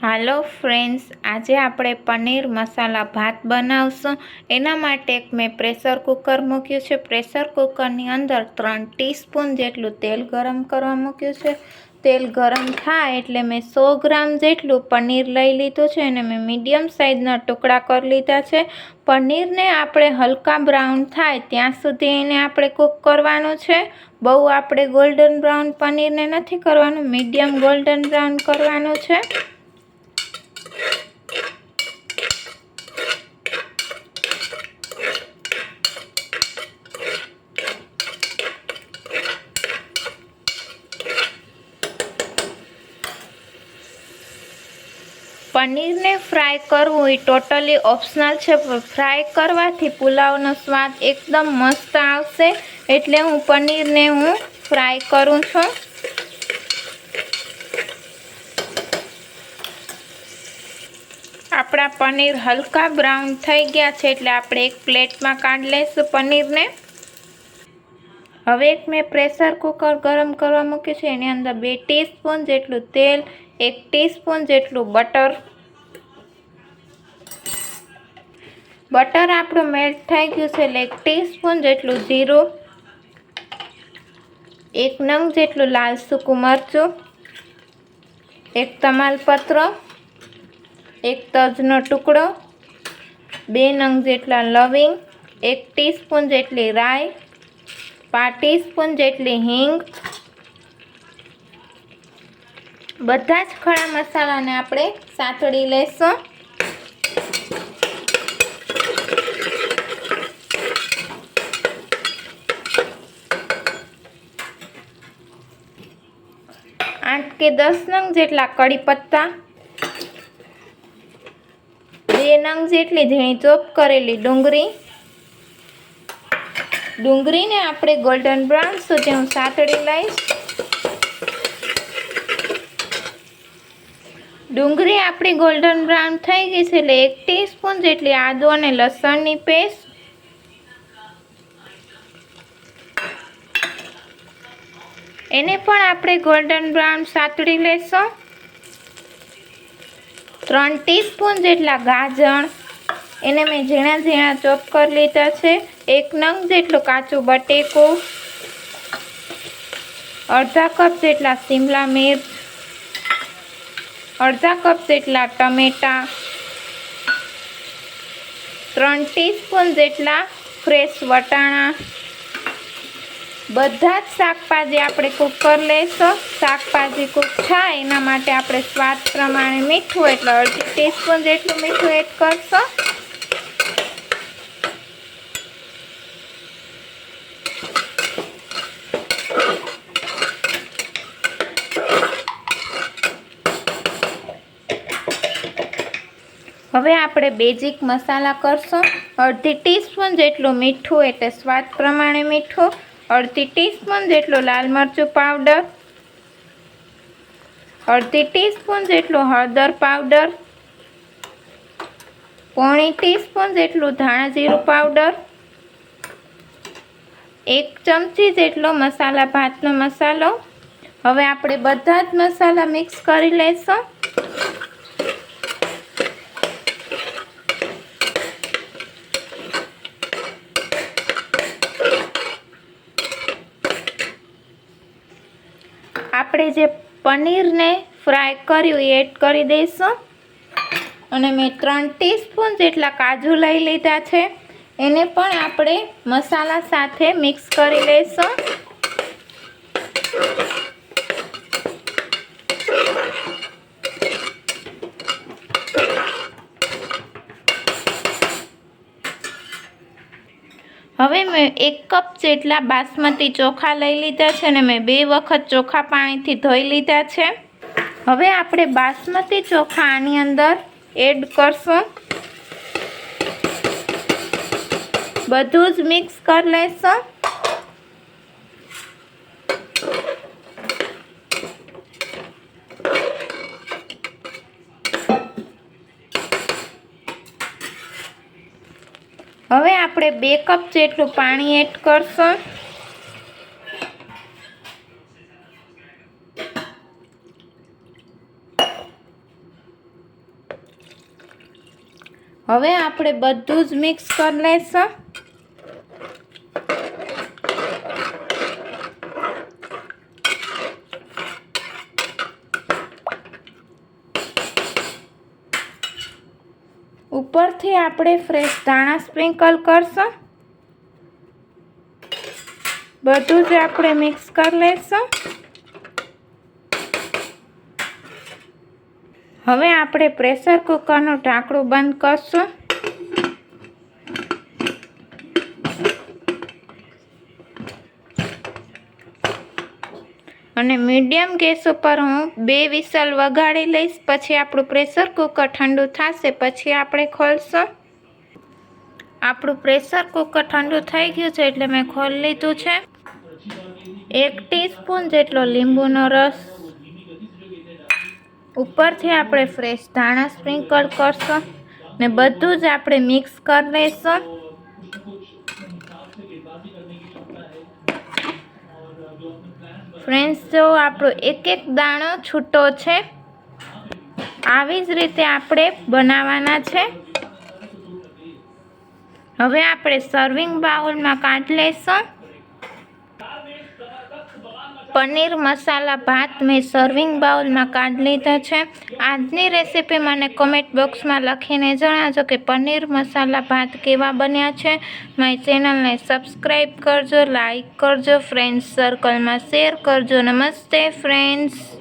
હાલો friends, આજે આપણે પનીર મસાલા ભાત બનાવશું। એના માટે મેં પ્રેશર કુકર મૂક્યું છે। પ્રેશર કુકરની અંદર 3 ટીસ્પૂન જેટલું તેલ ગરમ કરવા મૂક્યું છે। તેલ ગરમ થાય એટલે મેં 100 ગ્રામ જેટલું પનીર લઈ લીધું છે અને મેં મીડિયમ સાઇઝના ટુકડા કરી લીધા છે। પનીરને આપણે હલકા બ્રાઉન થાય ત્યાં સુધી એને આપણે કૂક કરવાનું છે। બહુ આપણે ગોલ્ડન બ્રાઉન પનીરને નથી કરવાનું, મીડિયમ ગોલ્ડન બ્રાઉન કરવાનું છે। પનીરને ફ્રાય કરવું એ ટોટલી ઓપ્શનલ છે। ફ્રાય કરવાથી પુલાવનો સ્વાદ એકદમ મસ્ત આવશે, એટલે હું પનીરને ફ્રાય કરું છું। આપણા પનીર હલકા બ્રાઉન થઈ ગયા છે એટલે આપણે એક પ્લેટમાં કાઢી લઈશું પનીરને। હવે મેં પ્રેશર કુકર ગરમ કરવા મૂક્યું છે। એની અંદર 2 ટીસ્પૂન જેટલું તેલ, 1 ટીસ્પૂન જેટલું બટર આપણું મેલ્ટ થઈ ગયું છે એટલે 1 ટીસ્પૂન જેટલું જીરું, 1 નંગ જેટલું લાલ સૂકું મરચું, 1 તમાલપત્ર, 1 તજનો ટુકડો, 2 નંગ જેટલા લવિંગ, 1 ટીસ્પૂન જેટલી રાઈ, 1/2 ટીસ્પૂન જેટલી હિંગ। બધા જ ખડા મસાલાને આપણે સાતળી લઈશું। આઠ કે 10 નંગ જેટલા કડી પત્તા, 2 નંગ જેટલી ઝીણી ચોપ કરેલી ડુંગળીને આપણે ગોલ્ડન બ્રાઉન સુધી હું સાતળી લઈશ। ડુંગળી આપણી ગોલ્ડન બ્રાઉન થઈ ગઈ છે એટલે 1 ટીસ્પૂન જેટલી આદુ અને લસણની પેસ્ટ, એને પણ આપણે ગોલ્ડન બ્રાઉન સાતળી લેશું। 3 ટીસ્પૂન જેટલા ગાજર, એને મેં ઝીણા ઝીણા ચોપ કરી લીધા છે। 1 નંગ જેટલું કાચું બટેકું, અડધા કપ જેટલા શિમલા મિર્ચ, અડધા કપ જેટલા ટમેટા, 3 ટીસ્પૂન જેટલા ફ્રેશ વટાણા। બધા જ શાકભાજી આપણે કૂક કરી લઈશું। શાકભાજી કૂક થાય એના માટે આપણે સ્વાદ પ્રમાણે મીઠું એટલે અડધી ટીસ્પૂન જેટલું મીઠું એડ કરશું। હવે આપણે બેઝિક મસાલા કરશું। અડધી ટીસ્પૂન જેટલું મીઠું એટલે સ્વાદ પ્રમાણે મીઠું, અડધી ટીસ્પૂન જેટલું લાલ મરચું પાવડર, અડધી ટીસ્પૂન જેટલું હળદર પાવડર, પોણી ટીસ્પૂન જેટલું ધાણા જીરું પાવડર, 1 ચમચી જેટલો મસાલા ભાતનો મસાલો। હવે આપણે બધા જ મસાલા મિક્સ કરી લઈશું। આપણે જે પનીરને ફ્રાય કર્યું એ એડ કરી દઈશું અને મેં 3 ટીસ્પૂન જેટલા કાજુ લઈ લીધા છે, એને પણ આપણે મસાલા સાથે મિક્સ કરી લઈશું। હવે મેં 1 કપ જેટલા બાસમતી ચોખા લઈ લીધા છે અને મેં 2 વખત ચોખા પાણીથી ધોઈ લીધા છે। હવે આપણે બાસમતી ચોખા આની અંદર એડ કરશું, બધું જ મિક્સ કરી લઈશું। હવે આપણે 2 કપ જેટલું પાણી એડ કરશું। હવે આપણે બધું જ મિક્સ કરી લઈશું. ઉપરથી આપણે ફ્રેશ ધાણા સ્પ્રિંકલ કરશું. બધું જ આપણે મિક્સ કરી લઈશું. હવે આપણે પ્રેશર કુકરનું ઢાંકણું બંધ કરશું. અને મીડિયમ ગેસ ઉપર હું 2 વિસલ વગાડી લઈશ. પછી આપણું પ્રેશર કુકર ઠંડુ થશે પછી આપણે ખોલશું. આપણું પ્રેશર કુકર ઠંડુ થઈ ગયું છે એટલે મેં ખોલી લીધું છે. 1 ટીસ્પૂન જેટલો લીંબુનો રસ. ઉપરથી આપણે ફ્રેશ ધાણા સ્પ્રિંકલ કરશું ને બધું જ આપણે મિક્સ કરી લઈશું. ફ્રેન્ડ્સ, જો આપણો એક દાણો છૂટો છે. આવી જ રીતે આપણે બનાવવાના છે. હવે આપણે સર્વિંગ બાઉલમાં કાઢી લઈશું. પનીર મસાલા ભાત મેં સર્વિંગ બાઉલમાં કાઢી લીધા છે. આજની રેસીપી મને કોમેન્ટ બોક્સમાં લખીને જણાવજો કે પનીર મસાલા ભાત કેવા બન્યા છે. મારી ચેનલને સબસ્ક્રાઈબ કરજો, લાઈક કરજો, ફ્રેન્ડ્સ સર્કલમાં શેર કરજો. નમસ્તે ફ્રેન્ડ્સ.